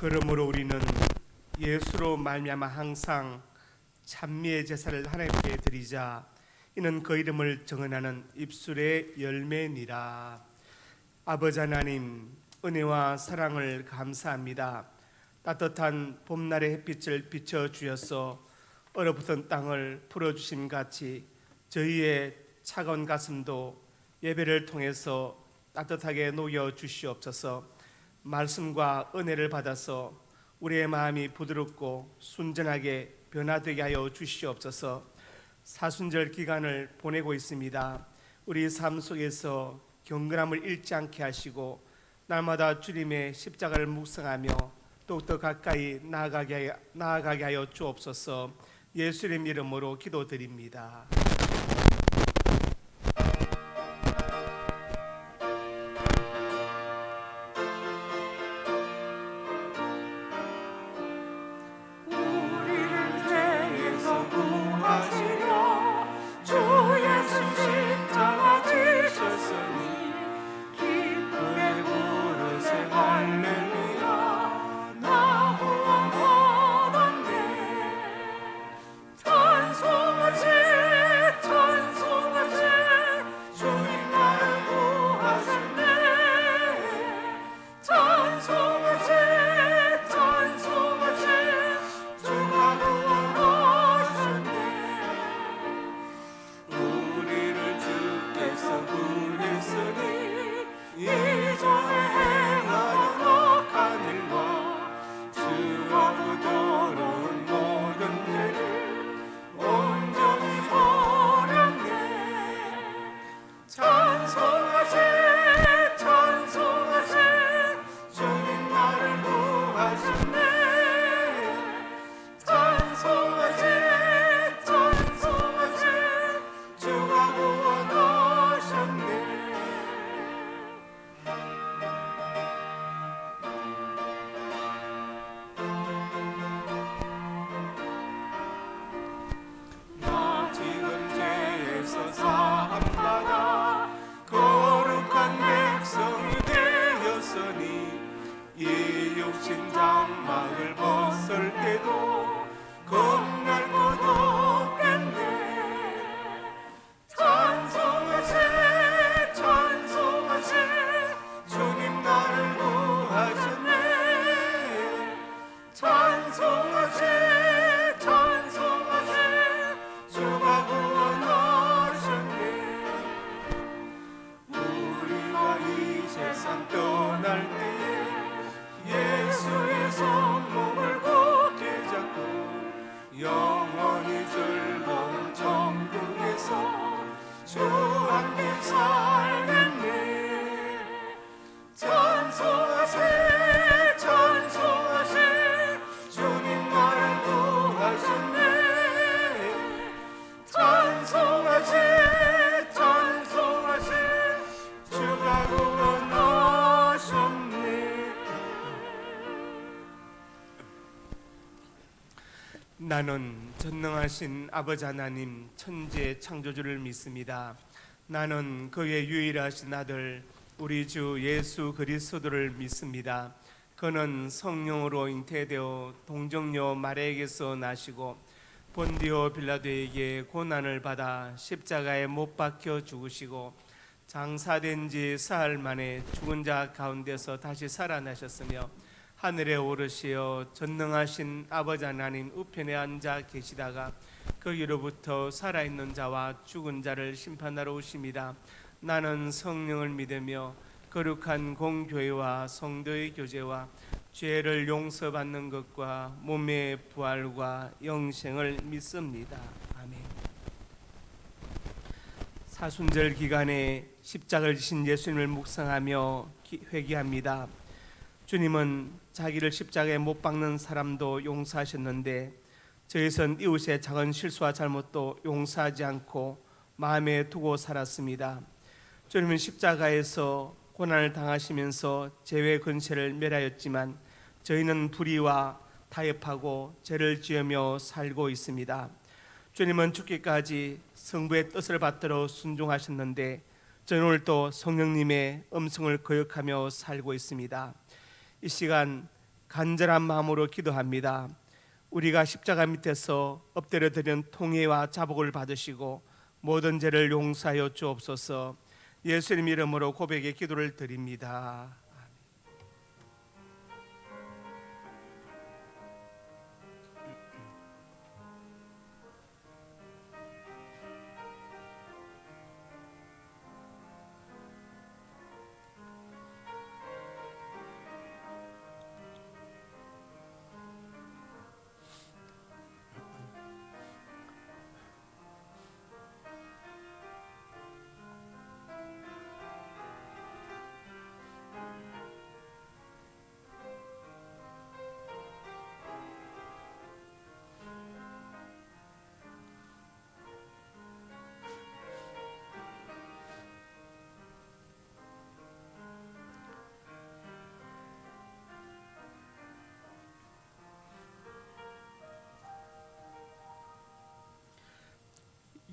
그러므로 우리는 예수로 말미암아 항상 찬미의 제사를 하나님께 드리자. 이는 그 이름을 정언하는 입술의 열매니라. 아버지 하나님, 은혜와 사랑을 감사합니다. 따뜻한 봄날의 햇빛을 비춰주셔서 얼어붙은 땅을 풀어주심 같이 저희의 차가운 가슴도 예배를 통해서 따뜻하게 녹여주시옵소서. 말씀과 은혜를 받아서 우리의 마음이 부드럽고 순전하게 변화되게 하여 주시옵소서. 사순절 기간을 보내고 있습니다. 우리 삶 속에서 경건함을 잃지 않게 하시고 날마다 주님의 십자가를 묵상하며 더욱더 가까이 나아가게 하여 주옵소서. 예수님 이름으로 기도드립니다. 나는 전능하신 아버지 하나님 천지의 창조주를 믿습니다. 나는 그의 유일하신 아들 우리 주 예수 그리스도를 믿습니다. 그는 성령으로 잉태되어 동정녀 마리아에게서 나시고 본디오 빌라도에게 고난을 받아 십자가에 못 박혀 죽으시고 장사된 지 사흘 만에 죽은 자 가운데서 다시 살아나셨으며 하늘에 오르시어 전능하신 아버지 하나님 우편에 앉아 계시다가 거기로부터 살아있는 자와 죽은 자를 심판하러 오십니다. 나는 성령을 믿으며 거룩한 공교회와 성도의 교제와 죄를 용서받는 것과 몸의 부활과 영생을 믿습니다. 아멘. 사순절 기간에 십자가를 지신 예수님을 묵상하며 회개합니다. 주님은 자기를 십자가에 못 박는 사람도 용서하셨는데 저희선 이웃의 작은 실수와 잘못도 용서하지 않고 마음에 두고 살았습니다. 주님은 십자가에서 고난을 당하시면서 죄의 근세를 멸하였지만 저희는 불의와 타협하고 죄를 지으며 살고 있습니다. 주님은 죽기까지 성부의 뜻을 받들어 순종하셨는데 저는 오늘도 성령님의 음성을 거역하며 살고 있습니다. 이 시간 간절한 마음으로 기도합니다. 우리가 십자가 밑에서 엎드려 드리는 통회와 자복을 받으시고 모든 죄를 용서하여 주옵소서. 예수님 이름으로 고백의 기도를 드립니다.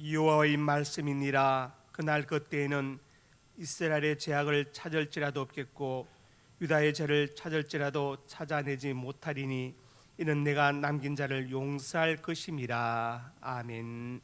여호와의 말씀이니라. 그날 그때에는 이스라엘의 죄악을 찾을지라도 없겠고 유다의 죄를 찾을지라도 찾아내지 못하리니 이는 내가 남긴 자를 용서할 것임이라. 아멘.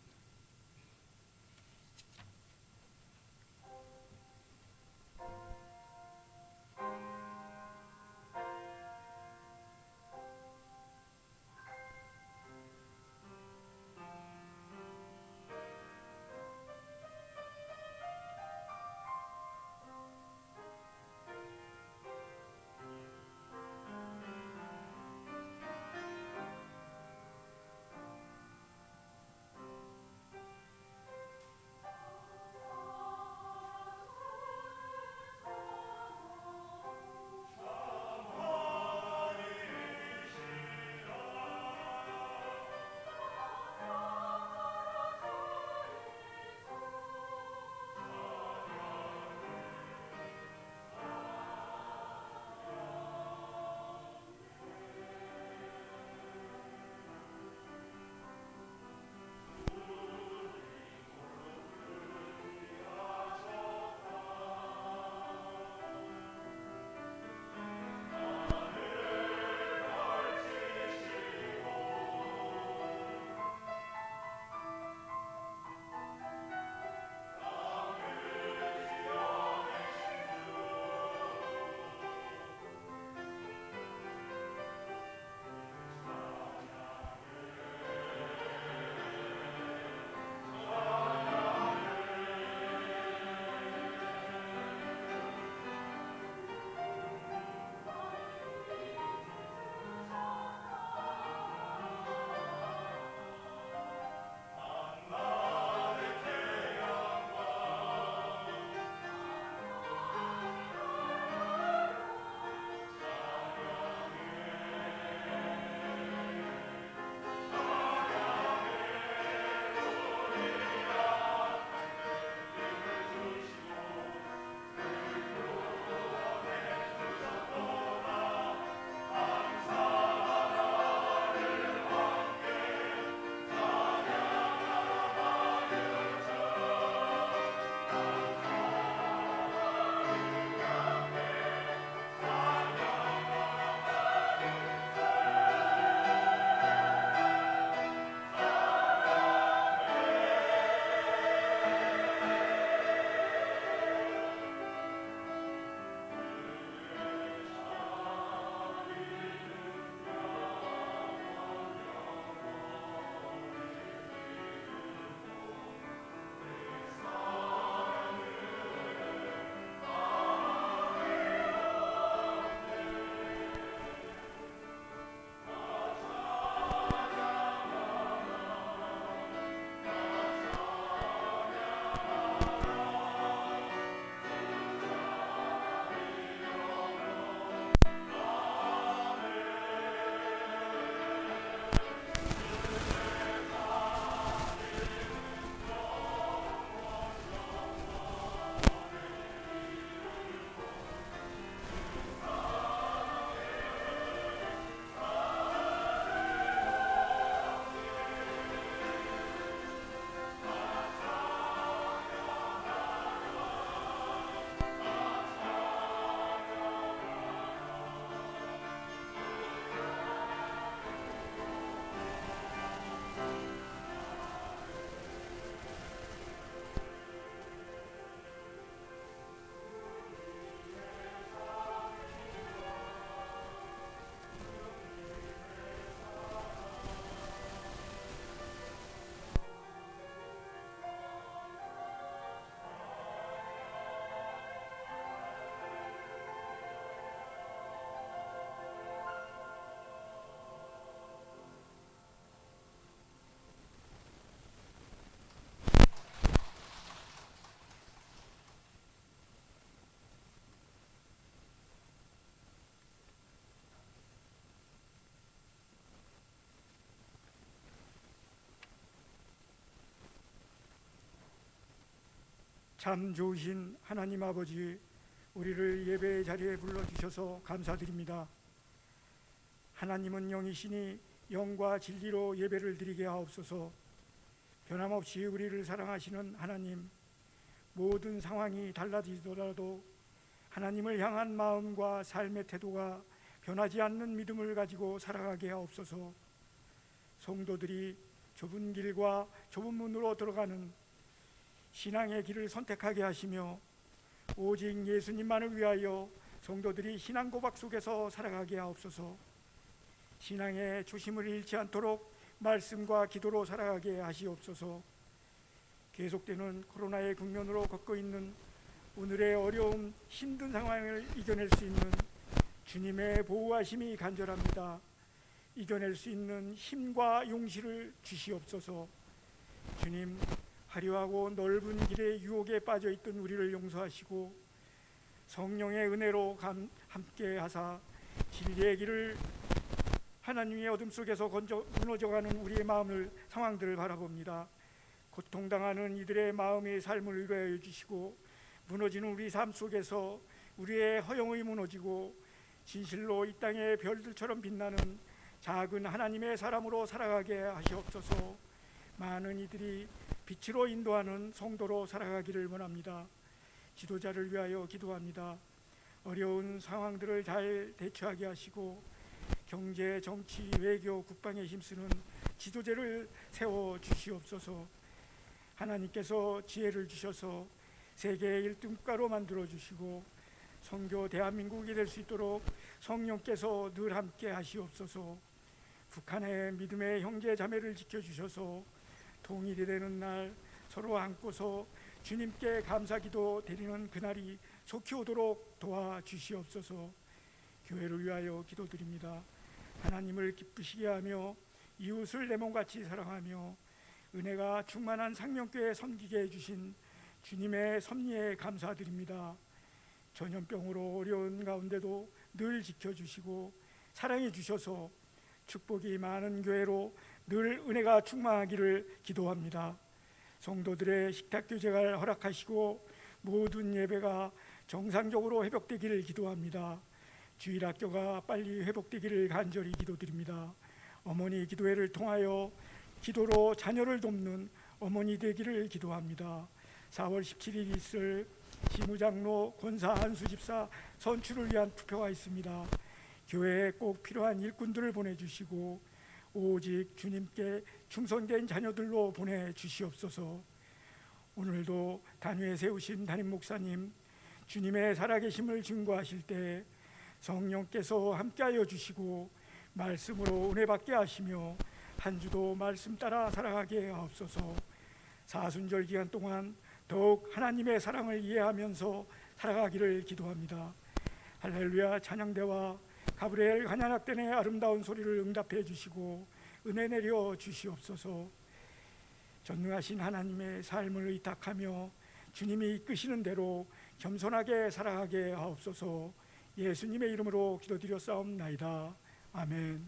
참 좋으신 하나님 아버지, 우리를 예배의 자리에 불러주셔서 감사드립니다. 하나님은 영이시니 영과 진리로 예배를 드리게 하옵소서. 변함없이 우리를 사랑하시는 하나님, 모든 상황이 달라지더라도 하나님을 향한 마음과 삶의 태도가 변하지 않는 믿음을 가지고 살아가게 하옵소서. 성도들이 좁은 길과 좁은 문으로 들어가는 신앙의 길을 선택하게 하시며 오직 예수님만을 위하여 성도들이 신앙 고백 속에서 살아가게 하옵소서. 신앙의 초심을 잃지 않도록 말씀과 기도로 살아가게 하시옵소서. 계속되는 코로나의 국면으로 걷고 있는 오늘의 어려움, 힘든 상황을 이겨낼 수 있는 주님의 보호하심이 간절합니다. 이겨낼 수 있는 힘과 용기를 주시옵소서. 주님, 화려하고 넓은 길의 유혹에 빠져 있던 우리를 용서하시고 성령의 은혜로 함께 하사 진리의 길을 하나님의 어둠 속에서 무너져가는 우리의 마음을 상황들을 바라봅니다. 고통당하는 이들의 마음의 삶을 위로해 주시고 무너지는 우리 삶 속에서 우리의 허영이 무너지고 진실로 이 땅의 별들처럼 빛나는 작은 하나님의 사람으로 살아가게 하시옵소서. 많은 이들이 빛으로 인도하는 성도로 살아가기를 원합니다. 지도자를 위하여 기도합니다. 어려운 상황들을 잘 대처하게 하시고 경제, 정치, 외교, 국방에 힘쓰는 지도자를 세워 주시옵소서. 하나님께서 지혜를 주셔서 세계의 1등 국가로 만들어 주시고 선교 대한민국이 될 수 있도록 성령께서 늘 함께 하시옵소서. 북한의 믿음의 형제 자매를 지켜주셔서 통일이 되는 날 서로 안고서 주님께 감사기도 드리는 그날이 속히 오도록 도와주시옵소서. 교회를 위하여 기도드립니다. 하나님을 기쁘시게 하며 이웃을 내 몸같이 사랑하며 은혜가 충만한 상명교회 섬기게 해주신 주님의 섭리에 감사드립니다. 전염병으로 어려운 가운데도 늘 지켜주시고 사랑해 주셔서 축복이 많은 교회로 늘 은혜가 충만하기를 기도합니다. 성도들의 식탁교제가 허락하시고 모든 예배가 정상적으로 회복되기를 기도합니다. 주일학교가 빨리 회복되기를 간절히 기도드립니다. 어머니 기도회를 통하여 기도로 자녀를 돕는 어머니 되기를 기도합니다. 4월 17일 있을 지무장로 권사 안수집사 선출을 위한 투표가 있습니다. 교회에 꼭 필요한 일꾼들을 보내주시고 오직 주님께 충성된 자녀들로 보내주시옵소서. 오늘도 단위에 세우신 담임 목사님, 주님의 살아계심을 증거하실 때 성령께서 함께하여 주시고 말씀으로 은혜받게 하시며 한 주도 말씀 따라 살아가게 하옵소서. 사순절 기간 동안 더욱 하나님의 사랑을 이해하면서 살아가기를 기도합니다. 할렐루야 찬양대와 가브리엘 간야낙단의 아름다운 소리를 응답해 주시고 은혜 내려 주시옵소서. 전능하신 하나님의 삶을 의탁하며 주님이 이끄시는 대로 겸손하게 살아가게 하옵소서. 예수님의 이름으로 기도드렸사옵나이다. 아멘.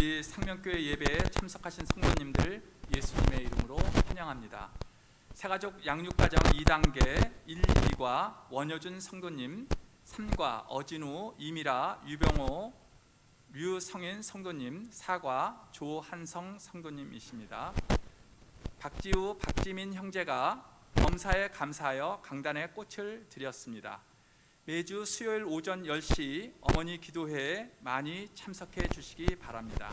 우리 상명교회 예배에 참석하신 성도님들 예수님의 이름으로 환영합니다. 새가족 양육과정 2단계 1, 2과 원효준 성도님, 3과 어진우, 이미라, 유병호, 류성인 성도님, 4과 조한성 성도님이십니다. 박지우, 박지민 형제가 범사에 감사하여 강단에 꽃을 드렸습니다. 매주 수요일 오전 10시 어머니 기도회에 많이 참석해 주시기 바랍니다.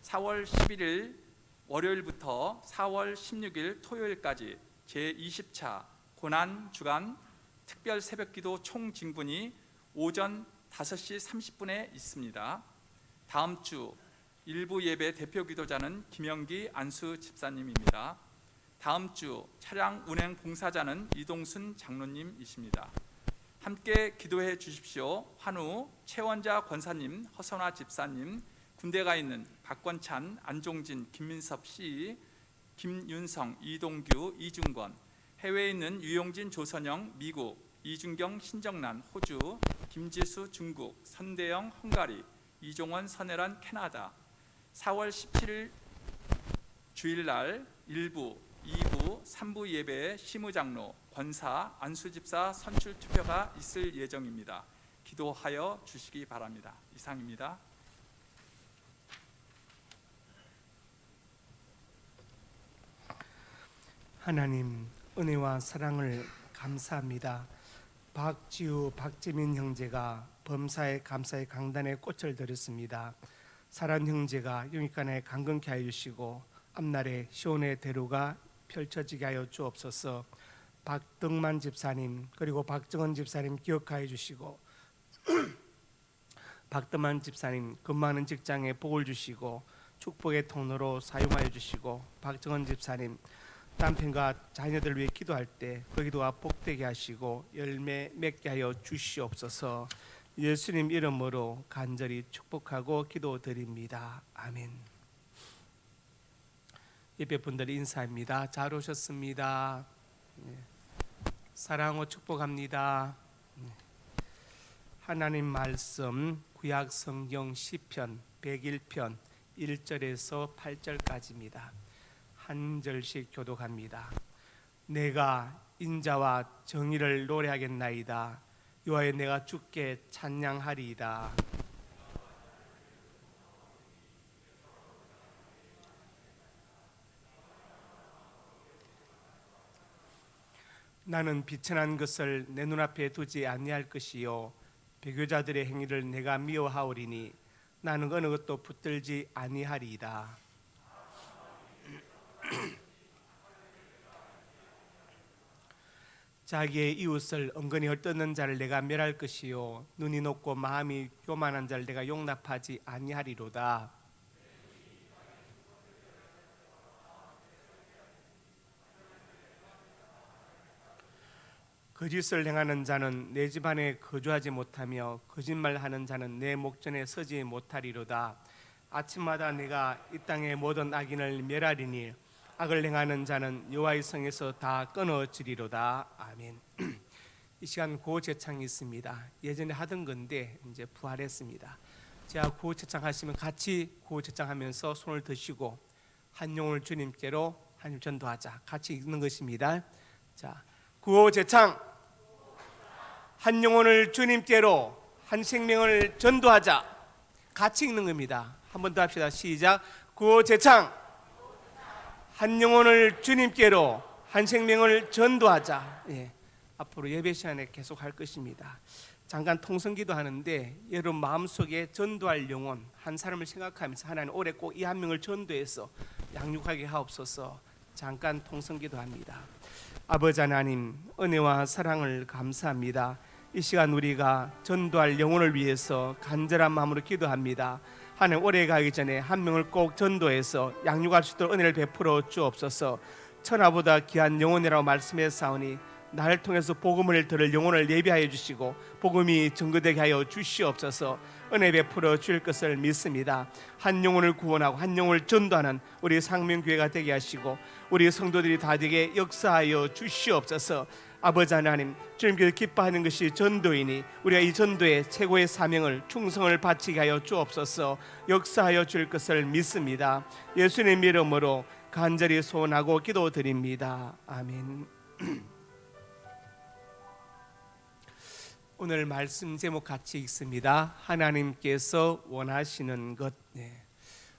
4월 11일 월요일부터 4월 16일 토요일까지 제20차 고난 주간 특별 새벽기도 총징분이 오전 5시 30분에 있습니다. 다음 주 일부 예배 대표 기도자는 김영기 안수 집사님입니다. 다음 주 차량 운행 봉사자는 이동순 장로님이십니다. 함께 기도해 주십시오. 환우, 최원자 권사님, 허선화 집사님, 군대 가 있는 박권찬, 안종진, 김민섭 씨, 김윤성, 이동규, 이중권, 해외에 있는 유용진, 조선영, 미국, 이준경, 신정란, 호주, 김지수, 중국, 선대영, 헝가리, 이종원, 선혜란, 캐나다. 4월 17일 주일날 1부, 2부, 3부 예배에 시무장로, 권사, 안수집사 선출 투표가 있을 예정입니다. 기도하여 주시기 바랍니다. 이상입니다. 하나님, 은혜와 사랑을 감사합니다. 박지우, 박재민 형제가 범사에 감사의 강단에 꽃을 들였습니다. 사란 형제가 영육간에 강건케 하여 주시고 앞날에 시온의 대로가 펼쳐지게 하여 주옵소서. 박덕만 집사님 그리고 박정은 집사님 기억하여 주시고 박덕만 집사님 근무하는 직장에 복을 주시고 축복의 통로로 사용하여 주시고 박정은 집사님 남편과 자녀들 위해 기도할 때 그 기도가 복되게 하시고 열매 맺게 하여 주시옵소서. 예수님 이름으로 간절히 축복하고 기도드립니다. 아멘. 예배분들 인사합니다. 잘 오셨습니다. 사랑하고 축복합니다. 하나님 말씀 구약 성경 시편 101편 1절에서 8절까지입니다. 한 절씩 교독합니다. 내가 인자와 정의를 노래하겠나이다. 여호와여, 내가 주께 찬양하리이다. 나는 비천한 것을 내 눈앞에 두지 아니할 것이요 배교자들의 행위를 내가 미워하오리니 나는 어느 것도 붙들지 아니하리이다. 자기의 이웃을 은근히 헐뜯는 자를 내가 멸할 것이요 눈이 높고 마음이 교만한 자를 내가 용납하지 아니하리로다. 거짓을 행하는 자는 내 집안에 거주하지 못하며 거짓말하는 자는 내 목전에 서지 못하리로다. 아침마다 내가 이 땅의 모든 악인을 멸하리니 악을 행하는 자는 여호와의 성에서 다 끊어지리로다. 아멘. 이 시간 구호제창이 있습니다. 예전에 하던 건데 이제 부활했습니다. 제가 구호제창 하시면 같이 구호제창하면서 손을 드시고 한 영혼을 주님께로 하나님 전도하자. 같이 읽는 것입니다. 자, 구호제창. 한 영혼을 주님께로, 한 생명을 전도하자. 같이 읽는 겁니다. 한 번 더 합시다. 시작. 구호제창. 한 영혼을 주님께로, 한 생명을 전도하자. 예, 앞으로 예배 시간에 계속 할 것입니다. 잠깐 통성기도 하는데 여러분 마음속에 전도할 영혼 한 사람을 생각하면서 하나님 올해 꼭 이 한 명을 전도해서 양육하게 하옵소서. 잠깐 통성기도 합니다. 아버지 하나님, 은혜와 사랑을 감사합니다. 이 시간 우리가 전도할 영혼을 위해서 간절한 마음으로 기도합니다. 하나님, 올해 가기 전에 한 명을 꼭 전도해서 양육할 수 있도록 은혜를 베풀어 주옵소서. 천하보다 귀한 영혼이라고 말씀했사오니 나를 통해서 복음을 들을 영혼을 예비하여 주시고 복음이 증거되게 하여 주시옵소서. 은혜 베풀어 주실 것을 믿습니다. 한 영혼을 구원하고 한 영혼을 전도하는 우리 상명교회가 되게 하시고 우리 성도들이 다 되게 역사하여 주시옵소서. 아버지 하나님, 주님께서 기뻐하는 것이 전도이니 우리가 이 전도의 최고의 사명을 충성을 바치게 하여 주옵소서. 역사하여 줄 것을 믿습니다. 예수님 이름으로 간절히 소원하고 기도드립니다. 아멘. 오늘 말씀 제목 같이 읽습니다. 하나님께서 원하시는 것.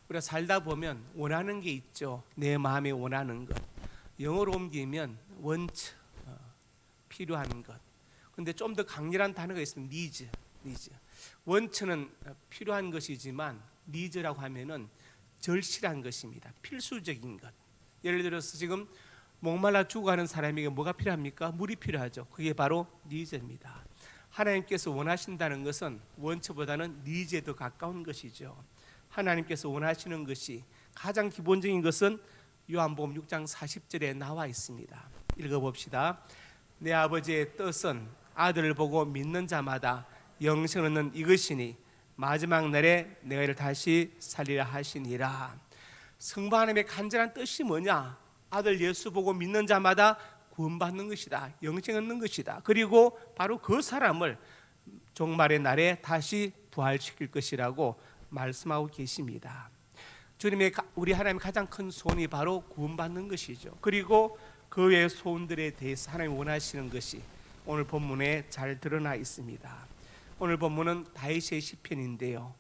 우리가 살다 보면 원하는 게 있죠. 내 마음에 원하는 것. 영어로 옮기면 want, 필요한 것. 근데 좀 더 강렬한 단어가 있습니다. needs. want는 필요한 것이지만 needs라고 하면은 절실한 것입니다. 필수적인 것. 예를 들어서 지금 목말라 죽어가는 사람에게 뭐가 필요합니까? 물이 필요하죠. 그게 바로 needs입니다. 하나님께서 원하신다는 것은 원처보다는 니즈에 더 가까운 것이죠. 하나님께서 원하시는 것이 가장 기본적인 것은 요한복음 6장 40절에 나와 있습니다. 읽어봅시다. 내 아버지의 뜻은 아들을 보고 믿는 자마다 영생 얻는 이것이니 마지막 날에 내가 이를 다시 살리라 하시니라. 성부 하나님의 간절한 뜻이 뭐냐? 아들 예수 보고 믿는 자마다 구원받는 것이다. 영생 얻는 것이다. 그리고 바로 그 사람을 종말의 날에 다시 부활시킬 것이라고 말씀하고 계십니다. 주님의 우리 하나님의 가장 큰 소원이 바로 구원받는 것이죠. 그리고 그 외의 소원들에 대해서 하나님 원하시는 것이 오늘 본문에 잘 드러나 있습니다. 오늘 본문은 다윗의 시편인데요.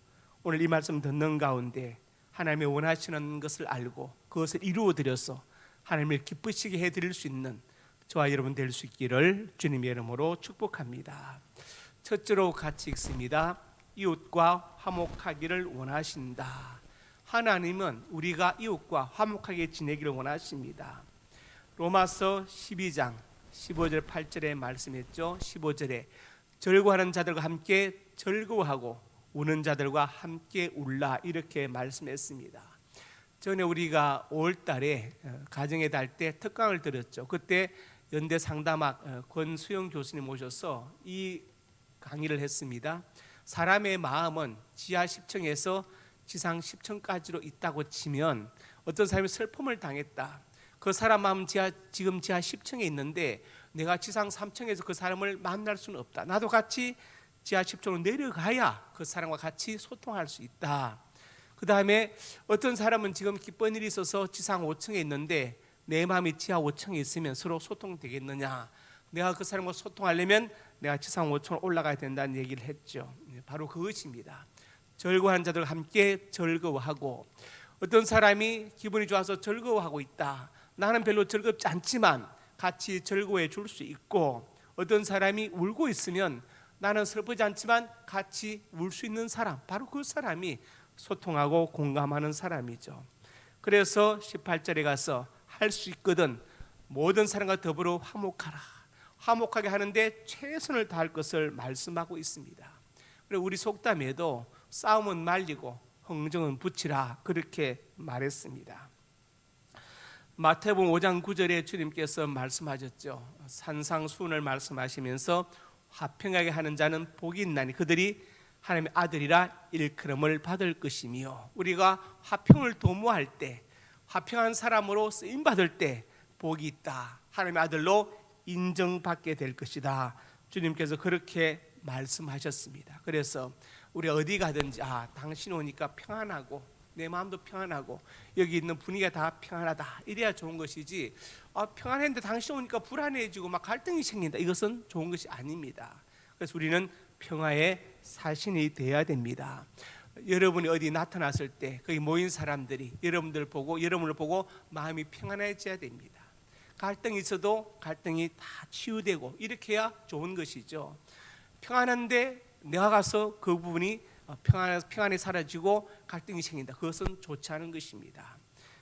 오늘 이 말씀 듣는 가운데 하나님의 원하시는 것을 알고 그것을 이루어 드려서 하나님을 기쁘시게 해드릴 수 있는 저와 여러분 될 수 있기를 주님의 이름으로 축복합니다. 첫째로 같이 읽습니다. 이웃과 화목하기를 원하신다. 하나님은 우리가 이웃과 화목하게 지내기를 원하십니다. 로마서 12장 15절 8절에 말씀했죠. 15절에 절구하는 자들과 함께 즐거워하고 우는 자들과 함께 울라 이렇게 말씀했습니다. 전에 우리가 5월달에 가정의 달 때 특강을 들었죠. 그때 연대 상담학 권수영 교수님 모셔서 이 강의를 했습니다. 사람의 마음은 지하 10층에서 지상 10층까지로 있다고 치면 어떤 사람이 슬픔을 당했다. 그 사람 마음은 지금 지하 10층에 있는데 내가 지상 3층에서 그 사람을 만날 수는 없다. 나도 같이 지하 10층으로 내려가야 그 사람과 같이 소통할 수 있다. 그 다음에 어떤 사람은 지금 기쁜 일이 있어서 지상 5층에 있는데 내 마음이 지하 5층에 있으면 서로 소통되겠느냐. 내가 그 사람과 소통하려면 내가 지상 5층으로 올라가야 된다는 얘기를 했죠. 바로 그것입니다. 즐거워하는 자들과 함께 즐거워하고 어떤 사람이 기분이 좋아서 즐거워하고 있다. 나는 별로 즐겁지 않지만 같이 즐거워해 줄 수 있고 어떤 사람이 울고 있으면 나는 슬프지 않지만 같이 울 수 있는 사람, 바로 그 사람이 소통하고 공감하는 사람이죠. 그래서 18절에 가서 할 수 있거든 모든 사람과 더불어 화목하라. 화목하게 하는데 최선을 다할 것을 말씀하고 있습니다. 그리고 우리 속담에도 싸움은 말리고 흥정은 붙이라 그렇게 말했습니다. 마태복음 5장 9절에 주님께서 말씀하셨죠. 산상수훈을 말씀하시면서 화평하게 하는 자는 복이 있나니 그들이 하나님의 아들이라 일컬음을 받을 것이며 우리가 화평을 도모할 때 화평한 사람으로 쓰임 받을 때 복이 있다. 하나님의 아들로 인정받게 될 것이다. 주님께서 그렇게 말씀하셨습니다. 그래서 우리 어디 가든지 당신 오니까 평안하고 내 마음도 평안하고 여기 있는 분위기가 다 평안하다. 이래야 좋은 것이지 평안했는데 당신 오니까 불안해지고 막 갈등이 생긴다. 이것은 좋은 것이 아닙니다. 그래서 우리는 평화의 사신이 되어야 됩니다. 여러분이 어디 나타났을 때 거기 모인 사람들이 여러분을 보고 마음이 평안해져야 됩니다. 갈등이 있어도 갈등이 다 치유되고 이렇게 해야 좋은 것이죠. 평안한데 내가 가서 그 부분이 평안이 사라지고 갈등이 생긴다. 그것은 좋지 않은 것입니다.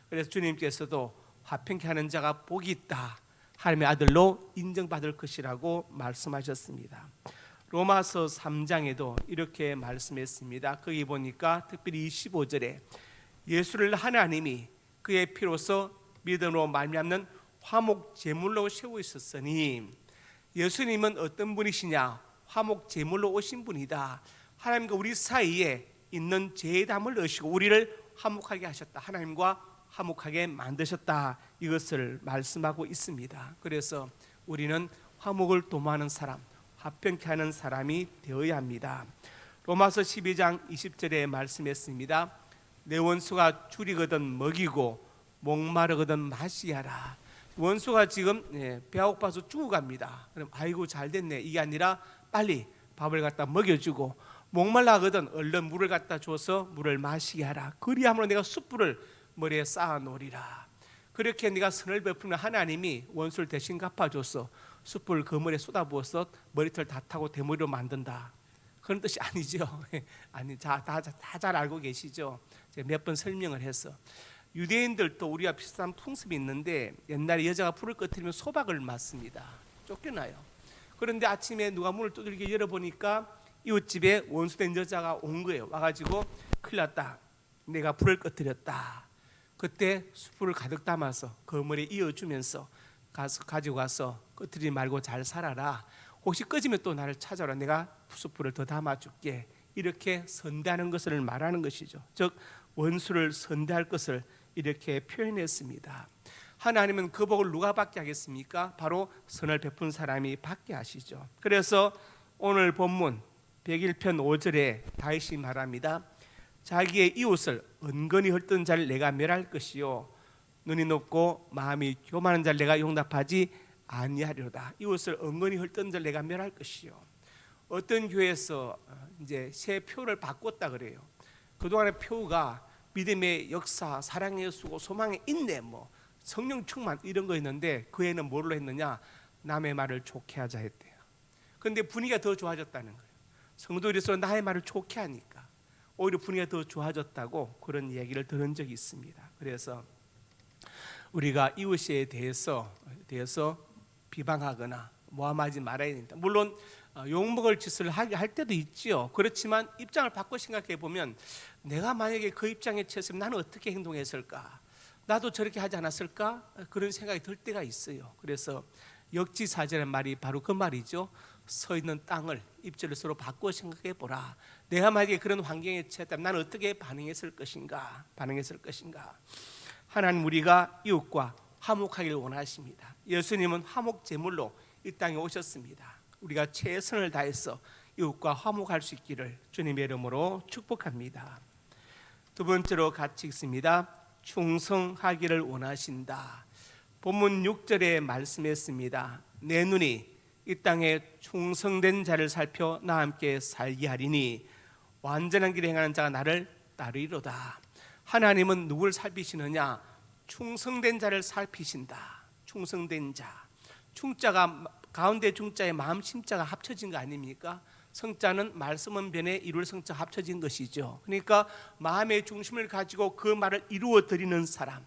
그래서 주님께서도 화평케 하는 자가 복이 있다. 하나님의 아들로 인정받을 것이라고 말씀하셨습니다. 로마서 3장에도 이렇게 말씀했습니다. 거기 보니까 특별히 25절에 예수를 하나님이 그의 피로써 믿음으로 말미암는 화목 제물로 세우셨으니 예수님은 어떤 분이시냐? 화목 제물로 오신 분이다. 하나님과 우리 사이에 있는 죄담을 넣으시고 우리를 화목하게 하셨다. 하나님과 화목하게 만드셨다. 이것을 말씀하고 있습니다. 그래서 우리는 화목을 도모하는 사람, 화평케 하는 사람이 되어야 합니다. 로마서 12장 20절에 말씀했습니다. 내 원수가 줄이거든 먹이고 목마르거든 마시게 하라. 원수가 지금 배가 고파서 죽어갑니다. 그럼 아이고 잘됐네 이게 아니라 빨리 밥을 갖다 먹여주고 목말라거든 얼른 물을 갖다 줘서 물을 마시게 하라. 그리함으로 내가 숯불을 머리에 쌓아 놓으리라. 그렇게 네가 선을 베풀면 하나님이 원수를 대신 갚아줘서 숯불을 그 머리에 쏟아부어서 머리털 다 타고 대머리로 만든다. 그런 뜻이 아니죠. 아니, 다 잘 알고 계시죠. 제가 몇 번 설명을 해서 유대인들도 우리와 비슷한 풍습이 있는데 옛날에 여자가 불을 꺼뜨리면 소박을 맞습니다. 쫓겨나요. 그런데 아침에 누가 문을 두들겨 열어보니까 이웃집에 원수된 여자가 온 거예요. 와가지고 큰일 났다, 내가 불을 꺼뜨렸다. 그때 숯불을 가득 담아서 거머리에 이어주면서 가지고 가서 꺼뜨리지 말고 잘 살아라. 혹시 꺼지면 또 나를 찾아라. 내가 숯불을 더 담아줄게. 이렇게 선대하는 것을 말하는 것이죠. 즉 원수를 선대할 것을 이렇게 표현했습니다. 하나님은 그 복을 누가 받게 하겠습니까? 바로 선을 베푼 사람이 받게 하시죠. 그래서 오늘 본문 101편 5절에 다윗이 말합니다. 자기의 이웃을 은근히 헐뜯은 자를 내가 멸할 것이요 눈이 높고 마음이 교만한 자를 내가 용납하지 아니하리로다. 이웃을 은근히 헐뜯은 자를 내가 멸할 것이요. 어떤 교회에서 이제 새 표를 바꿨다 그래요. 그동안의 표가 믿음의 역사, 사랑의 수고, 소망의 인내, 성령 충만 이런 거 있는데 그 애는 뭘로 했느냐? 남의 말을 좋게 하자 했대요. 그런데 분위기가 더 좋아졌다는 거예요. 성도들이 나의 말을 좋게 하니까 오히려 분위기가 더 좋아졌다고 그런 얘기를 들은 적이 있습니다. 그래서 우리가 이웃에 대해서 비방하거나 모함하지 말아야 된다. 물론 욕먹을 짓을 할 때도 있지요. 그렇지만 입장을 바꿔 생각해 보면 내가 만약에 그 입장에 처했으면 나는 어떻게 행동했을까? 나도 저렇게 하지 않았을까? 그런 생각이 들 때가 있어요. 그래서 역지사지라는 말이 바로 그 말이죠. 서 있는 땅을 입지를 서로 바꿔 생각해 보라. 내가 만약에 그런 환경에 처했다면 나는 어떻게 반응했을 것인가? 하나님 우리가 이웃과 화목하기를 원하십니다. 예수님은 화목 제물로 이 땅에 오셨습니다. 우리가 최선을 다해서 이웃과 화목할 수 있기를 주님의 이름으로 축복합니다. 두 번째로 같이 읽습니다. 충성하기를 원하신다. 본문 6절에 말씀했습니다. 내 눈이 이 땅에 충성된 자를 살펴 나와 함께 살게 하리니 완전한 길을 행하는 자가 나를 따르리로다. 하나님은 누구를 살피시느냐? 충성된 자를 살피신다. 충성된 자. 충자가 가운데 중자에 마음 심자가 합쳐진 거 아닙니까? 성자는 말씀은 변에 이룰 성자 합쳐진 것이죠. 그러니까 마음의 중심을 가지고 그 말을 이루어 드리는 사람,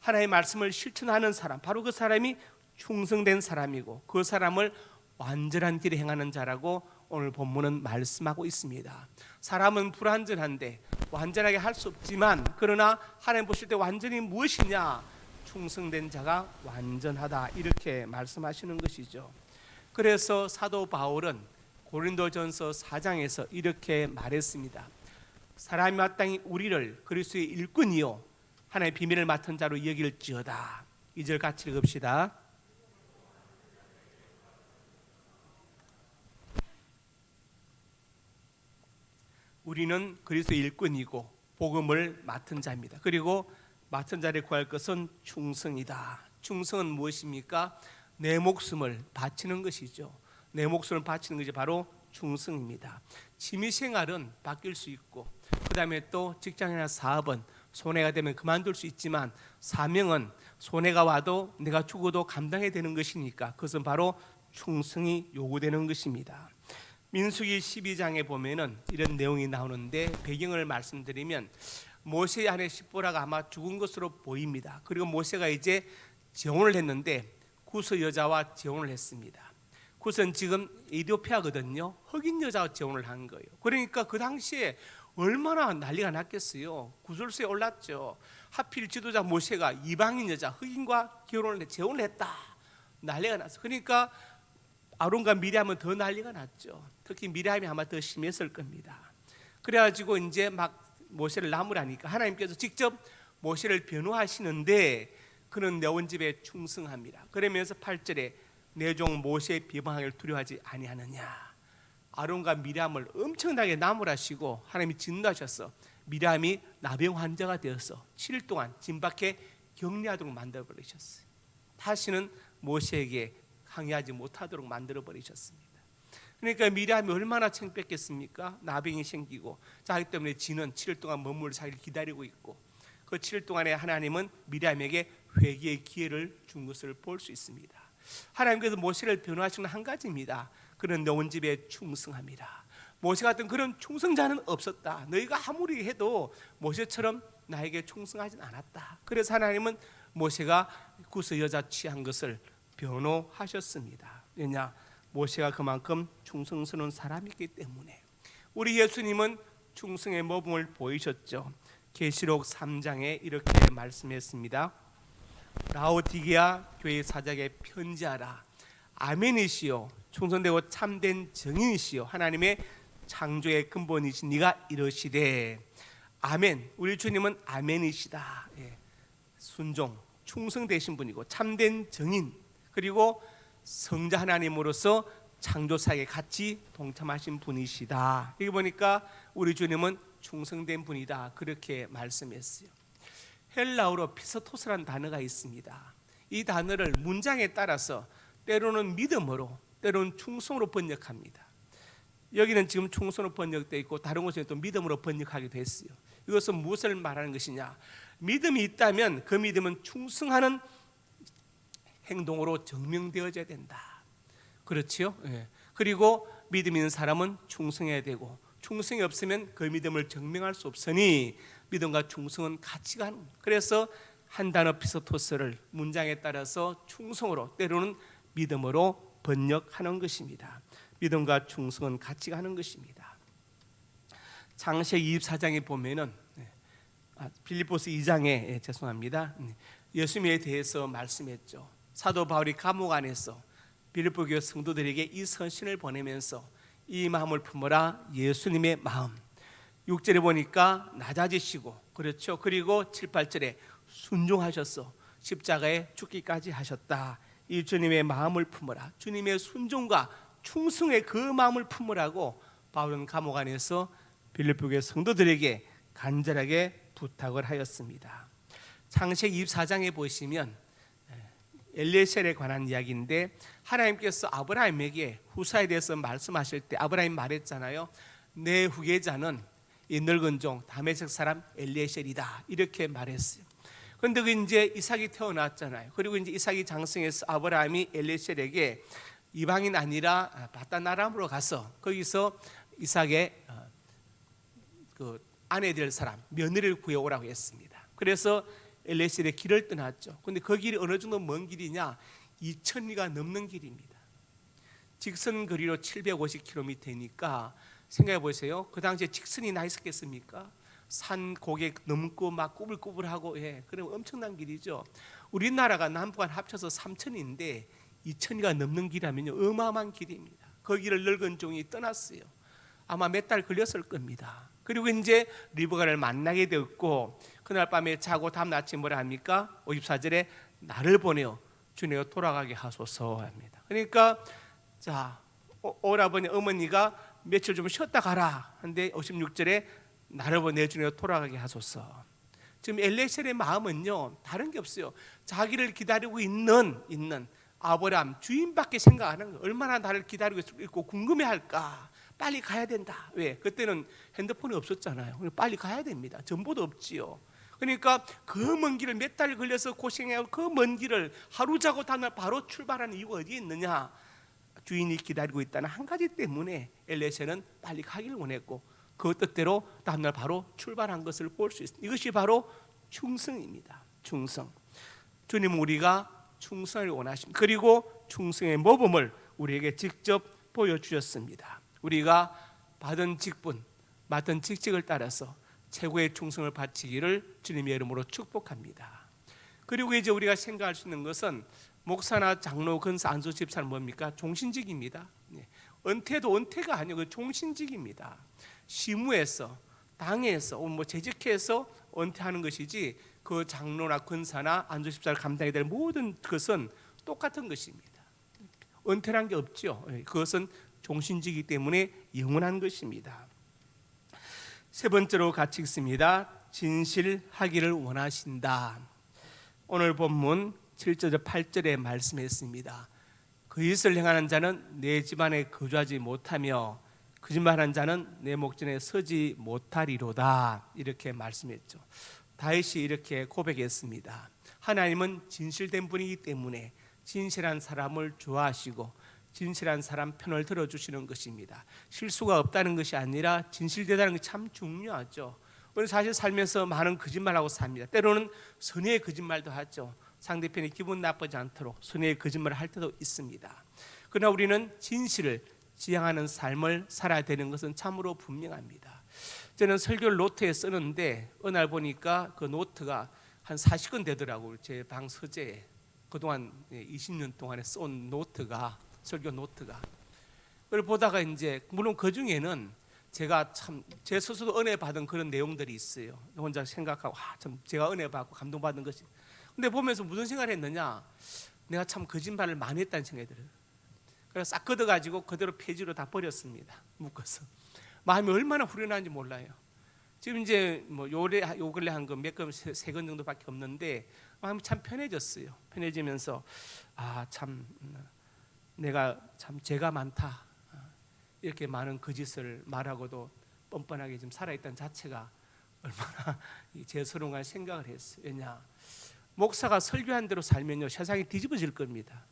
하나님의 말씀을 실천하는 사람, 바로 그 사람이 충성된 사람이고 그 사람을 완전한 길에 행하는 자라고 오늘 본문은 말씀하고 있습니다. 사람은 불완전한데 완전하게 할 수 없지만 그러나 하나님 보실 때 완전히 무엇이냐? 충성된 자가 완전하다 이렇게 말씀하시는 것이죠. 그래서 사도 바울은 고린도전서 4장에서 이렇게 말했습니다. 사람이 마땅히 우리를 그리스도의 일꾼이요 하나님의 비밀을 맡은 자로 여길지어다. 2절 같이 읽읍시다. 우리는 그리스도의 일꾼이고 복음을 맡은 자입니다. 그리고 맡은 자를 구할 것은 충성이다. 충성은 무엇입니까? 내 목숨을 바치는 것이죠. 내 목숨을 바치는 것이 바로 충성입니다. 취미생활은 바뀔 수 있고 그 다음에 또 직장이나 사업은 손해가 되면 그만둘 수 있지만 사명은 손해가 와도 내가 죽어도 감당해야 되는 것이니까 그것은 바로 충성이 요구되는 것입니다. 민수기 12장에 보면은 이런 내용이 나오는데 배경을 말씀드리면 모세의 아내 십보라가 아마 죽은 것으로 보입니다. 그리고 모세가 이제 재혼을 했는데 구스 여자와 재혼을 했습니다. 구스는 지금 에티오피아거든요. 흑인 여자와 재혼을 한 거예요. 그러니까 그 당시에 얼마나 난리가 났겠어요. 구설수에 올랐죠. 하필 지도자 모세가 이방인 여자 흑인과 재혼을 했다. 난리가 났어. 그러니까 아론과 미리암은 더 난리가 났죠. 특히 미리암이 아마 더 심했을 겁니다. 그래가지고 이제 막 모세를 나무라니까 하나님께서 직접 모세를 변호하시는데 그는 내 온 집에 충성합니다. 그러면서 8절에 내 종 모세의 비방하기를 두려워하지 아니하느냐. 아론과 미리암을 엄청나게 나무라시고 하나님이 진노하셔서 미리암이 나병 환자가 되어서 7일 동안 진 밖에 격리하도록 만들어버리셨어요. 다시는 모세에게 항의하지 못하도록 만들어버리셨습니다. 그러니까 미리암이 얼마나 창피했겠습니까? 나병이 생기고 자기 때문에 지는 7일 동안 머물 자기를 기다리고 있고 그 7일 동안에 하나님은 미리암에게 회개의 기회를 준 것을 볼 수 있습니다. 하나님께서 모세를 변호하시는 한 가지입니다. 그는 내 온 집에 충성합니다. 모세 같은 그런 충성자는 없었다. 너희가 아무리 해도 모세처럼 나에게 충성하진 않았다. 그래서 하나님은 모세가 구스 여자 취한 것을 변호하셨습니다. 왜냐? 모세가 그만큼 충성스러운 사람이기 때문에 우리 예수님은 충성의 모범을 보이셨죠. 계시록 3장에 이렇게 말씀했습니다. 라오디게아 교회 사장에 편지하라. 아멘이시요 충성되고 참된 증인이시요 하나님의 창조의 근본이신 네가 이러시되. 아멘. 우리 주님은 아멘이시다. 순종, 충성되신 분이고 참된 증인, 그리고 성자 하나님으로서 창조사에 같이 동참하신 분이시다. 여기 보니까 우리 주님은 충성된 분이다, 그렇게 말씀했어요. 헬라어로 피스토스라는 단어가 있습니다. 이 단어를 문장에 따라서 때로는 믿음으로, 때로는 충성으로 번역합니다. 여기는 지금 충성으로 번역되어 있고 다른 곳에는 또 믿음으로 번역하기도 했어요. 이것은 무엇을 말하는 것이냐? 믿음이 있다면 그 믿음은 충성하는 행동으로 증명되어져야 된다. 그렇지요? 그리고 믿음 있는 사람은 충성해야 되고, 충성이 없으면 그 믿음을 증명할 수 없으니 믿음과 충성은 같이 가는. 그래서 한 단어 피스토스를 문장에 따라서 충성으로, 때로는 믿음으로 번역하는 것입니다. 믿음과 충성은 같이 가는 것입니다. 창세기 24장에 보면은 빌립보서 2장에 죄송합니다. 예수님에 대해서 말씀했죠. 사도 바울이 감옥 안에서 빌립보 교회 성도들에게 이 서신을 보내면서 이 마음을 품어라, 예수님의 마음. 6절에 보니까 낮아지시고, 그렇죠. 그리고 7, 8절에 순종하셔서 십자가에 죽기까지 하셨다. 이 주님의 마음을 품어라, 주님의 순종과 충성의 그 마음을 품으라고 바울은 감옥 안에서 빌립보 교회 성도들에게 간절하게 부탁을 하였습니다. 창세기 24장에 보시면 엘리에셀에 관한 이야기인데, 하나님께서 아브라함에게 후사에 대해서 말씀하실 때 아브라함이 말했잖아요. 내 후계자는 이 늙은 종 다메섹 사람 엘리에셀이다, 이렇게 말했어요. 그런데 그 이제 이삭이 태어났잖아요. 그리고 이제 이삭이 장성해서 아브라함이 엘리에셀에게 이방인 아니라 바단 아람으로 가서 거기서 이삭의 그 아내 될 사람, 며느리를 구해오라고 했습니다. 그래서 엘리에셀의 길을 떠났죠. 그런데 그 길이 어느 정도 먼 길이냐? 2000리가 넘는 길입니다. 직선 거리로 750km니까 생각해 보세요. 그 당시에 직선이 나 있었겠습니까? 산 고개 넘고 막 꾸불꾸불하고, 그럼 엄청난 길이죠. 우리나라가 남북한 합쳐서 3000인데 2000리가 넘는 길이라면요, 어마어마한 길입니다. 그 길을 늙은 종이 떠났어요. 아마 몇 달 걸렸을 겁니다. 그리고 이제 리브가를 만나게 되었고, 그날 밤에 자고 다음 아침 뭐라 합니까? 54절에 나를 보내어 주내어 돌아가게 하소서 합니다. 그러니까 자, 오라버니 어머니가 며칠 좀 쉬었다 가라 한데 56절에 나를 보내어 주내어 돌아가게 하소서. 지금 엘리에셀의 마음은요, 다른 게 없어요. 자기를 기다리고 있는 아브라함 주인밖에 생각하는 거예요. 얼마나 나를 기다리고 있고 궁금해할까. 빨리 가야 된다. 왜? 그때는 핸드폰이 없었잖아요. 빨리 가야 됩니다. 정보도 없지요. 그러니까 그 먼 길을 몇 달 걸려서 고생해야 그 먼 길을 하루 자고 다음날 바로 출발하는 이유가 어디에 있느냐? 주인이 기다리고 있다는 한 가지 때문에 엘리에셀은 빨리 가기를 원했고, 그 뜻대로 다음날 바로 출발한 것을 볼 수 있습니다. 이것이 바로 충성입니다. 충성. 주님은 우리가 충성을 원하십니다. 그리고 충성의 모범을 우리에게 직접 보여주셨습니다. 우리가 받은 직분, 맡은 직책을 따라서 최고의 충성을 바치기를 주님의 이름으로 축복합니다. 그리고 이제 우리가 생각할 수 있는 것은 목사나 장로, 권사, 안수, 집사는 뭡니까? 종신직입니다. 은퇴도 은퇴가 아니고 종신직입니다. 시무에서, 당에서, 재직해서 은퇴하는 것이지, 그 장로나 권사나 안수, 집사를 감당해야 될 모든 것은 똑같은 것입니다. 은퇴란 게 없죠. 그것은 종신직이기 때문에 영원한 것입니다. 세 번째로 같이 읽습니다. 진실하기를 원하신다. 오늘 본문 7절 8절에 말씀했습니다. 그 일을 행하는 자는 내 집안에 거주하지 못하며 거짓말하는 자는 내 목전에 서지 못하리로다, 이렇게 말씀했죠. 다윗이 이렇게 고백했습니다. 하나님은 진실된 분이기 때문에 진실한 사람을 좋아하시고 진실한 사람 편을 들어주시는 것입니다. 실수가 없다는 것이 아니라 진실되다는 게 참 중요하죠. 우리 사실 살면서 많은 거짓말하고 삽니다. 때로는 선의의 거짓말도 하죠. 상대편이 기분 나쁘지 않도록 선의의 거짓말을 할 때도 있습니다. 그러나 우리는 진실을 지향하는 삶을 살아야 되는 것은 참으로 분명합니다. 저는 설교를 노트에 쓰는데 어느 날 보니까 그 노트가 한 40권 되더라고요. 제 방 서재에 그동안 20년 동안에 써온 노트가, 설교 노트가. 그걸 보다가 이제 물론 그 중에는 제가 참 제 스스로 은혜 받은 그런 내용들이 있어요. 혼자 생각하고 참 제가 은혜 받고 감동받은 것이. 근데 보면서 무슨 생각을 했느냐? 내가 참 거짓말을 많이 했다는 생각이 들어요. 그래서 싹 걷어가지고 그대로 폐지로 다 버렸습니다. 묶어서. 마음이 얼마나 후련한지 몰라요. 지금 이제 뭐 요 근래 한 거 몇 건, 3건 정도밖에 없는데 마음이 참 편해졌어요. 편해지면서 참 내가 참 죄가 많다. 이렇게 많은 거짓을 말하고도 뻔뻔하게 좀 살아있다는 자체가 얼마나 죄스러운가 생각을 했어요. 왜냐? 목사가 설교한 대로 살면요 세상이 뒤집어질 겁니다.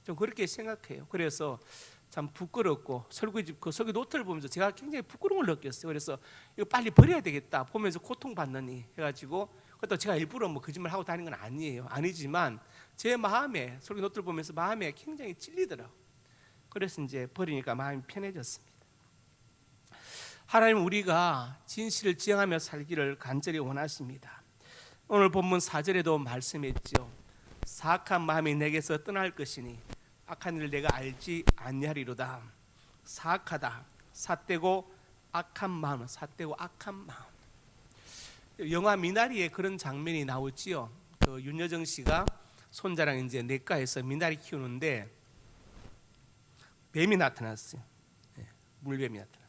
좀 그렇게 생각해요. 그래서 참 부끄럽고 설교 노트를 보면서 제가 굉장히 부끄러움을 느꼈어요. 그래서 이거 빨리 버려야 되겠다 보면서 고통받느니 해가지고 그것도 제가 일부러 뭐 거짓말 하고 다니는 건 아니에요. 아니지만 제 마음에 설교 노트를 보면서 마음에 굉장히 찔리더라고. 그래서 이제 버리니까 마음이 편해졌습니다. 하나님 우리가 진실을 지향하며 살기를 간절히 원하십니다. 오늘 본문 4절에도 말씀했죠. 사악한 마음이 내게서 떠날 것이니 악한 일을 내가 알지 아니하리로다. 사악하다, 삿되고 악한 마음, 삿되고 악한 마음. 영화 미나리에 그런 장면이 나오지요. 그 윤여정 씨가 손자랑 이제 냇가에서 미나리 키우는데 뱀이 나타났어요. 물뱀이 나타나.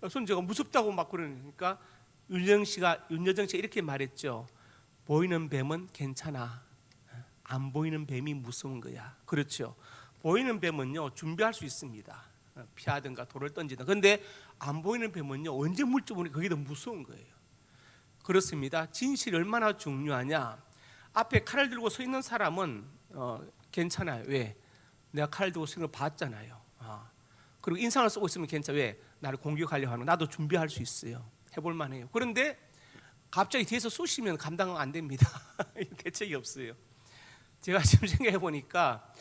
손자가 무섭다고 막 그러니까 윤여정 씨가 이렇게 말했죠. 보이는 뱀은 괜찮아. 안 보이는 뱀이 무서운 거야. 그렇죠. 보이는 뱀은요 준비할 수 있습니다. 피하든가 돌을 던지든. 그런데 안 보이는 뱀은요 언제 물지 모르니 그게 더 무서운 거예요. 그렇습니다. 진실이 얼마나 중요하냐. 앞에 칼을 들고 서 있는 사람은 괜찮아요. 왜? 내가 칼을 들고 서 있는 걸 봤잖아요. 그리고 인상을 쓰고 있으면 괜찮아. 왜? 나를 공격하려고 하는 나도 준비할 수 있어요. 해볼 만해요. 그런데 갑자기 뒤에서 쏘시면 감당 안 됩니다. 대책이 없어요. 제가 지금 생각해 보니까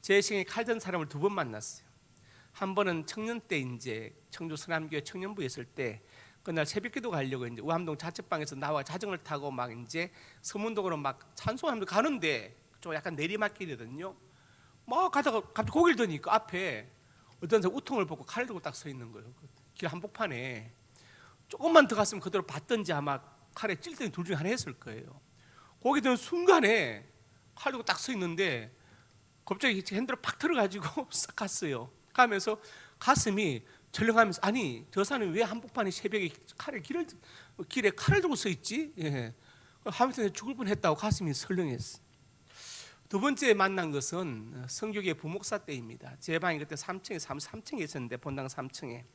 제 생에 칼 든 사람을 2번 만났어요. 한 번은 청년 때 이제 청주 서남교회 청년부에 있을 때 그날 새벽기도 가려고 이제 우암동 자책방에서 나와 자전거를 타고 막 이제 서문동으로 막 찬송하면서 가는데 좀 약간 내리막길이거든요. 막 가다가 갑자기 고개를 드니까 앞에 어떤 사람 우통을 벗고 칼을 들고 딱 서 있는 거예요. 길 한복판에. 조금만 더 갔으면 그대로 봤던지 아마 칼에 찔 때는 둘 중에 하나 했을 거예요. 고개 드는 순간에 칼 들고 딱 서 있는데 갑자기 핸들을 팍 틀어가지고 싹 갔어요. 가면서 가슴이 절렁하면서 아니 저 사람이 왜 한복판에 새벽에 길에 칼을 들고 서 있지? 하면서 죽을 뻔했다고 가슴이 설렁했어. 2번째 만난 것은 성교계 부목사 때입니다. 제 방이 그때 3층에 있었는데 본당 3층에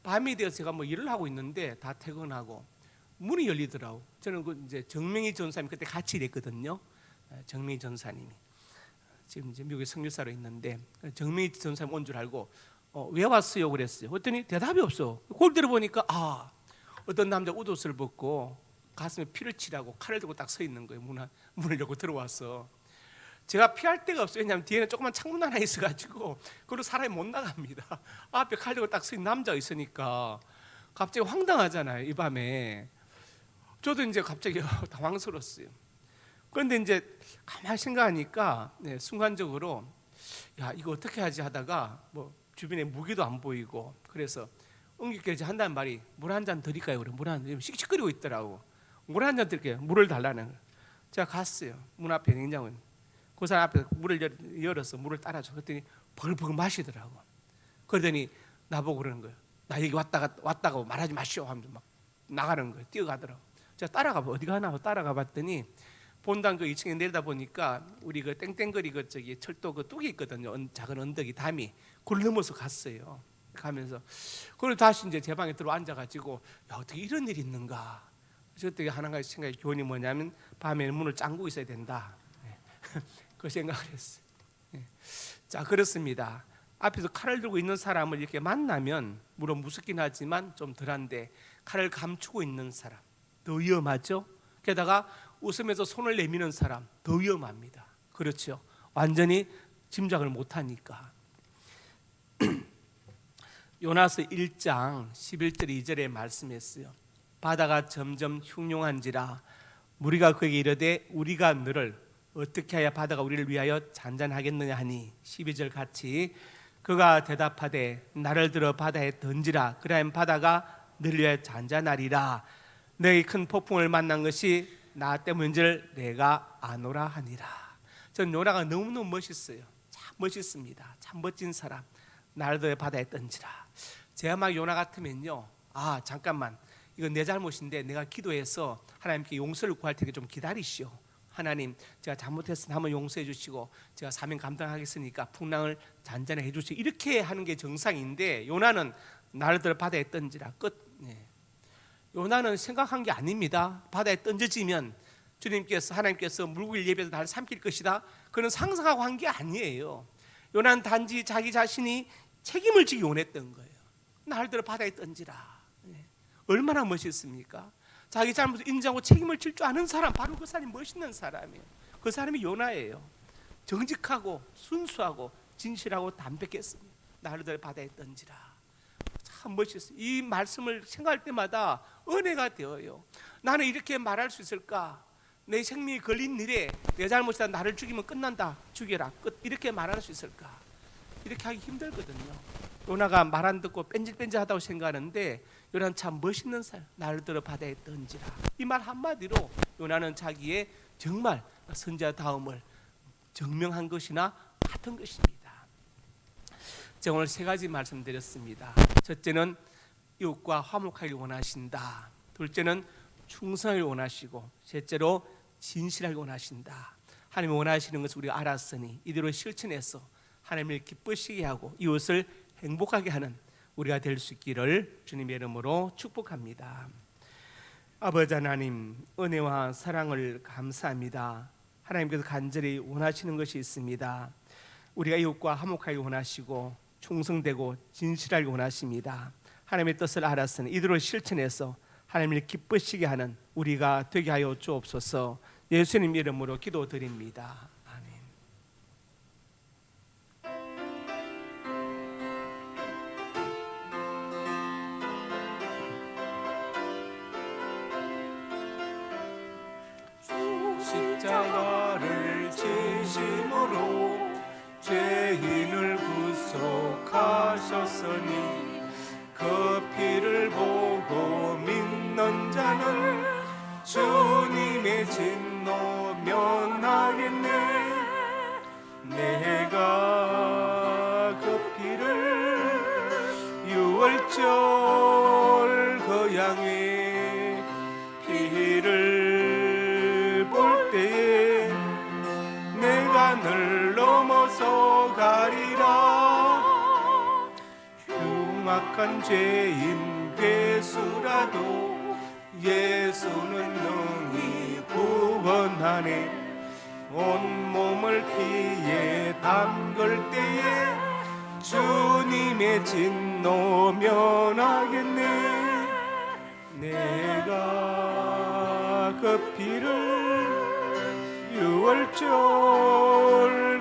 밤이 되어서 제가 뭐 일을 하고 있는데 다 퇴근하고 문이 열리더라고. 저는 그 이제 정명희 전사님 그때 같이 일했거든요. 정명희 전사님이 지금 이제 미국에 선교사로 있는데 정명희 전사님 온 줄 알고 왜 왔어요? 그랬어요. 그랬더니 대답이 없어. 그걸 들어보니까 어떤 남자 옷을 벗고 가슴에 피를 칠하고 칼을 들고 딱 서 있는 거예요. 문을 열고 들어와서 제가 피할 데가 없어요. 왜냐하면 뒤에는 조그만 창문 하나 있어가지고 그리고 사람이 못 나갑니다. 앞에 칼 들고 딱 서 있는 남자가 있으니까 갑자기 황당하잖아요. 이 밤에 저도 이제 갑자기 당황스러웠어요. 그런데 이제 가만히 생각하니까 순간적으로 야 이거 어떻게 하지 하다가 뭐 주변에 무기도 안 보이고 그래서 응급결제 한다는 말이 물 한 잔 드릴까요? 그래 물 한 잔 씩씩거리고 있더라고. 물 한 잔 드릴게요. 물을 달라는 거. 제가 갔어요. 문 앞에 냉장고에 그 사람 앞에 물을 열어서 물을 따라줘. 그랬더니 벌벌 마시더라고. 그러더니 나보고 그러는 거예요. 나 여기 왔다고 말하지 마시오 하면서 막 나가는 거예요. 뛰어가더라고. 제가 어디 가나 하고 따라가 봤더니 본당 그 2층에 내려다 보니까 우리 그 땡땡거리 그 저기 철도 그 뚝이 있거든요. 작은 언덕이 담이 그걸 넘어서 갔어요. 가면서 그걸 다시 이제 제 방에 들어 앉아가지고 야 어떻게 이런 일이 있는가. 그때 하나가 생각이 교훈이 뭐냐면 밤에 문을 잠그고 있어야 된다. 그 생각을 했어요. 자 그렇습니다. 앞에서 칼을 들고 있는 사람을 이렇게 만나면 물론 무섭긴 하지만 좀 덜한데 칼을 감추고 있는 사람 더 위험하죠. 게다가 웃으면서 손을 내미는 사람 더 위험합니다. 그렇죠. 완전히 짐작을 못하니까. 요나서 1장 11절 2절에 말씀했어요. 바다가 점점 흉흉한지라 무리가 그에게 이르되 우리가 너를 어떻게 하여 바다가 우리를 위하여 잔잔하겠느냐 하니 12절 같이 그가 대답하되 나를 들어 바다에 던지라 그리하면 바다가 너를 위하여 잔잔하리라. 너희 큰 폭풍을 만난 것이 나 때문인 줄 내가 아노라 하니라. 전 요나가 너무너무 멋있어요. 참 멋있습니다. 참 멋진 사람. 나를 들어 바다에 던지라. 제가 막 요나 같으면요, 잠깐만, 이건 내 잘못인데 내가 기도해서 하나님께 용서를 구할 테니까 좀 기다리시오. 하나님, 제가 잘못했으면 한번 용서해 주시고 제가 사명 감당하겠으니까 풍랑을 잔잔히 해 주시오. 이렇게 하는 게 정상인데 요나는 나를 들어 바다에 던지라. 끝. 요나는 생각한 게 아닙니다. 바다에 던져지면 주님께서, 하나님께서 물고기를 예배해서 나를 삼킬 것이다. 그는 상상하고 한 게 아니에요. 요나는 단지 자기 자신이 책임을 지기 원했던 거예요. 나를 들어 바다에 던지라. 얼마나 멋있습니까? 자기 잘못을 인정하고 책임을 질 줄 아는 사람, 바로 그 사람이 멋있는 사람이에요. 그 사람이 요나예요. 정직하고 순수하고 진실하고 담백했습니다. 나를 들어 바다에 던지라. 참 멋있어요. 이 말씀을 생각할 때마다 은혜가 되어요. 나는 이렇게 말할 수 있을까? 내 생명이 걸린 일에 내 잘못이다, 나를 죽이면 끝난다, 죽여라, 끝, 이렇게 말할 수 있을까? 이렇게 하기 힘들거든요. 요나가 말 안 듣고 뺀질뺀질하다고 생각하는데 요나는 참 멋있는 사람. 나를 들어 바다에 던지라. 이 말 한마디로 요나는 자기의 정말 선지자다움을 증명한 것이나 같은 것입니다. 제가 오늘 세 가지 말씀드렸습니다. 첫째는 이웃과 화목하길 원하신다. 둘째는 충성하길 원하시고, 셋째로 진실하길 원하신다. 하나님이 원하시는 것을 우리가 알았으니 이대로 실천해서 하나님을 기쁘시게 하고 이웃을 행복하게 하는 우리가 될 수 있기를 주님의 이름으로 축복합니다. 아버지 하나님, 은혜와 사랑을 감사합니다. 하나님께서 간절히 원하시는 것이 있습니다. 우리가 이웃과 화목하길 원하시고 충성되고 진실하길 원하십니다. 하나님의 뜻을 알았으니 이대로 실천해서 하나님을 기쁘시게 하는 우리가 되게 하여 주옵소서. 예수님 이름으로 기도드립니다. 아멘. 십자가를 지심으로 죄인을 구속하셨으니 그 피를 보고 믿는 자는 주님의 진노 면하겠네. 내가 그 피를 유월절 그 양의 피를 볼 때에 내가 늘 넘어서 가리라. 흉악한 죄인 괴수라도 예수는 능히 구원하네. 온몸을 피에 담글 때에 주님의 진노 면하겠네. 내가 그 피를 유월절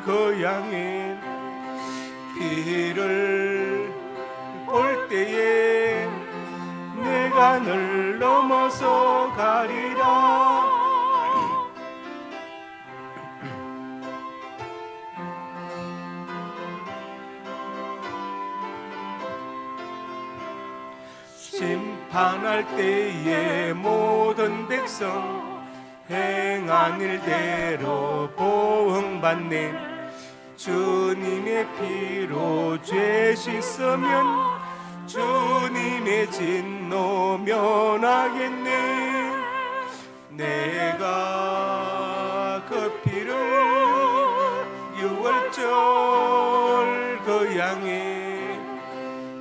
그 양의 피를 볼 때에 내가 늘 넘어서 가리라. 심판할 때에 모든 백성 행한 일대로 보응받네. 주님의 피로 죄 씻으면 주님의 진노 면하겠네. 내가 그 피를 유월절 그 양의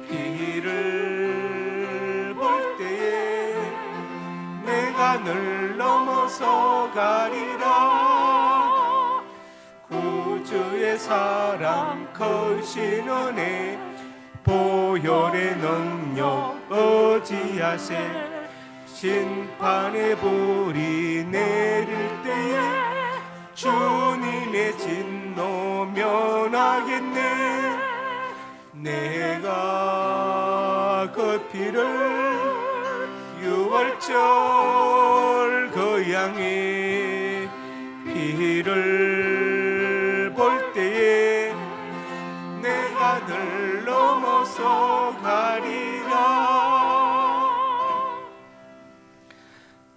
피를 볼 때에 내가 늘 넘어서 가리라. 구주의 사랑 크신 은혜 보혈의 능력 어지하세. 심판의 불이 내릴 때에 주님의 진노 면하겠네. 내가 그 피를 유월절 고향의 피를 볼 때에 내가 늘 넘어서 가리라.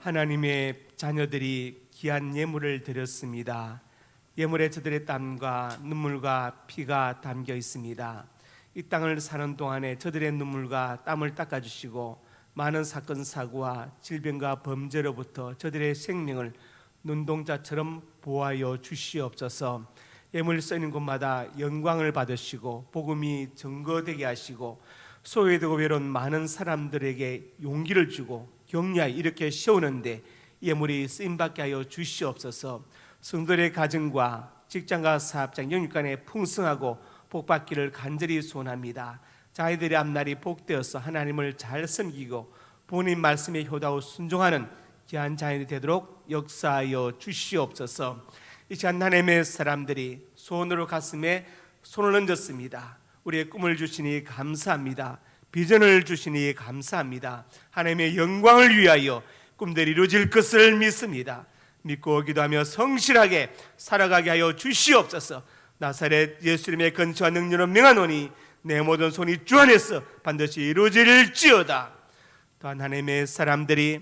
하나님의 자녀들이 귀한 예물을 드렸습니다. 예물에 저들의 땀과 눈물과 피가 담겨 있습니다. 이 땅을 사는 동안에 저들의 눈물과 땀을 닦아주시고 많은 사건 사고와 질병과 범죄로부터 저들의 생명을 눈동자처럼 보호하여 주시옵소서. 예물 쓰는 곳마다 영광을 받으시고 복음이 증거되게 하시고 소외되고 외로운 많은 사람들에게 용기를 주고 격려하여 이렇게 세우는데 예물이 쓰임받게 하여 주시옵소서. 성도의 가정과 직장과 사업장 영육간에 풍성하고 복받기를 간절히 소원합니다. 자녀들의 앞날이 복되어서 하나님을 잘 섬기고 부모님 말씀에 효도하고 순종하는 귀한 자녀이 되도록 역사하여 주시옵소서. 이 시간 하나님의 사람들이 손으로 가슴에 손을 얹었습니다. 우리의 꿈을 주시니 감사합니다. 비전을 주시니 감사합니다. 하나님의 영광을 위하여 꿈들이 이루어질 것을 믿습니다. 믿고 기도하며 성실하게 살아가게 하여 주시옵소서. 나사렛 예수님의 근처와 능력으로 명하노니 내 모든 손이 주 안에서 반드시 이루어질지어다. 또한 하나님의 사람들이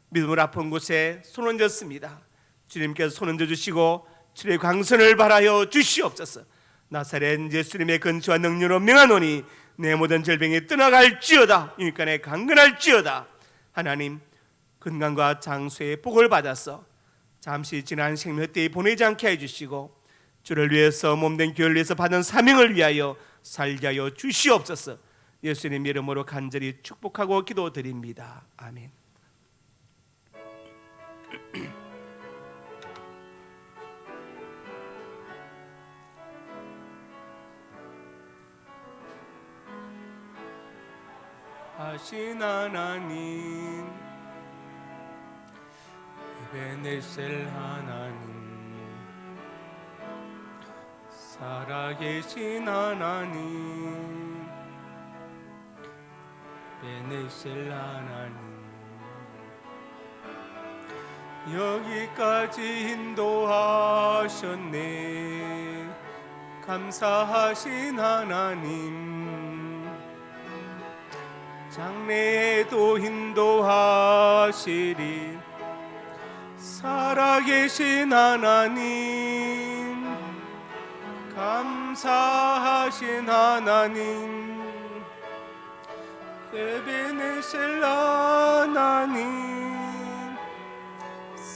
믿음을 아픈 곳에 손 얹었습니다. 주님께서 손 얹어주시고 주의 광선을 발하여 주시옵소서. 나사렛 예수님의 근처와 능력으로 명하노니 내 모든 질병이 떠나갈지어다. 유익간에 강건할지어다. 하나님 건강과 장수의 복을 받아서 잠시 지난 생명 헛되이 보내지 않게 해주시고 주를 위해서 몸된 교회를 위해서 받은 사명을 위하여 살게 하여 주시옵소서. 예수님 이름으로 간절히 축복하고 기도드립니다. 아멘. 하신 하나님, 에베네셀 하나님, 살아계신 하나님, 에베네셀 하나님, 여기까지 인도하셨네. 감사하신 하나님, 장래에도 인도하시리. 살아계신 하나님, 감사하신 하나님, 에베네셀 하나님,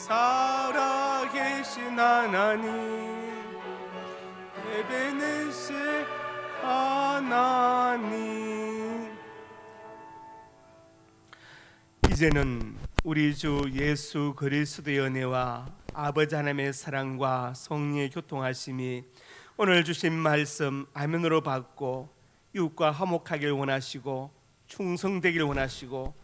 살아계신 하나님, 에베네셀 하나님. 이제는 우리 주 예수 그리스도의 은혜와 아버지 하나님의 사랑과 성령의 교통하심이 오늘 주신 말씀 아멘으로 받고 이웃과 화목하길 원하시고 충성되길 원하시고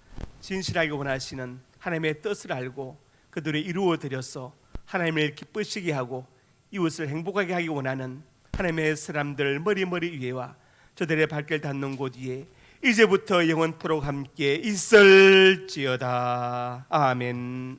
진실하게 원하시는 하나님의 뜻을 알고 그들을 이루어 드려서 하나님을 기쁘시게 하고 이웃을 행복하게 하기 원하는 하나님의 사람들 머리머리 위에와 저들의 발길 닿는 곳 위에 이제부터 영원토록 함께 있을지어다. 아멘.